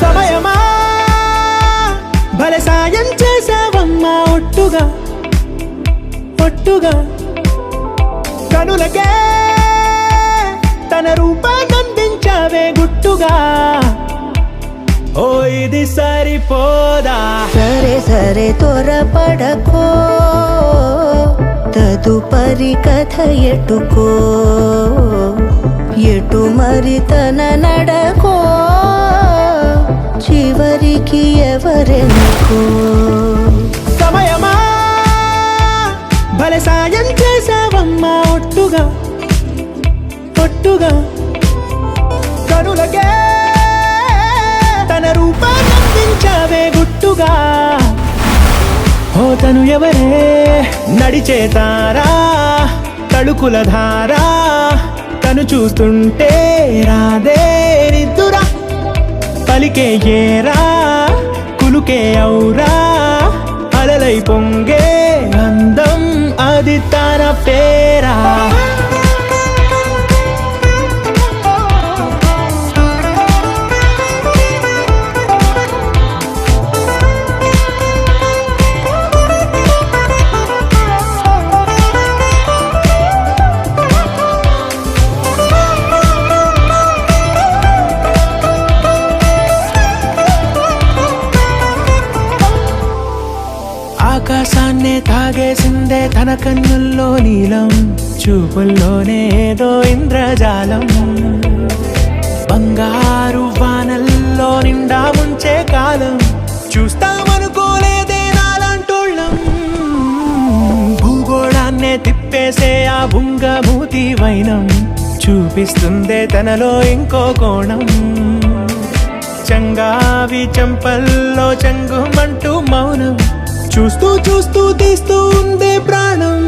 సమయమా భలే సాయం చేసావమ్మా ఒట్టుగా ఒట్టుగా కనులకే తన రూపాన్నందించావే గుట్టుగా ఓ ఇది సరిపోదా సరే సరే త్వరపడకో తదుపరి కథ ఎటుకో ఎటు మరి తన నడకో చివరికి ఎవరెనుకో సమయమా భలే సాయం చేసావమ్మా ఒట్టుగా ఒట్టుగా కనులకే తన రూపాన్నందించావే గుట్టుగా ఓ తను ఎవరే నడిచేతారా తడుకుల ధారా తను చూస్తుంటే రాదే నిద్దురా పలికే ఏరా కులుకే ఔరా అలలై పొంగే అందం అది తన పేరా ఆకాశాన్నే తాగేసిందే తన కన్నుల్లో నీలం చూపుల్లోనే ఏదో ఇంద్రజాలం బంగారు వానల్లో నిండా ముంచే కాలం చూస్తామనుకోలేదే నాలాంటోళ్ళం భూగోళాన్నే తిప్పేసే ఆ బుంగమూతి వైనం చూపిస్తుందే తనలో ఇంకో కోణం చంగావి చెంపల్లో చెంగుమంటూ మౌనం చూస్తూ చూస్తూ తీస్తూ ఉందే ప్రాణం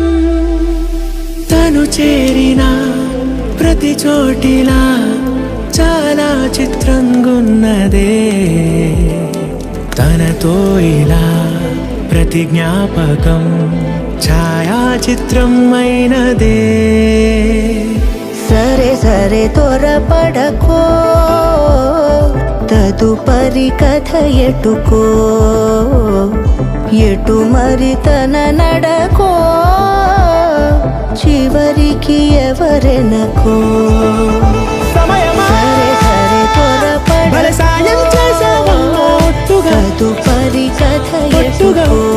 తను చేరిన ప్రతి చోటిలా చాలా చిత్రంగున్నదే తనతో ఇలా ప్రతి జ్ఞాపకం ఛాయాచిత్రం అయినదే సరే సరే త్వరపడకో తదుపరి కథ ఎటుకో ఎటు మరి తన నడకో చివరికి ఎవరెనకో సమయమా సరే సరే భలే సాయం చేసావమ్మా ఒట్టుగా తదుపరి కథ ఒట్టుగా ఎటుకో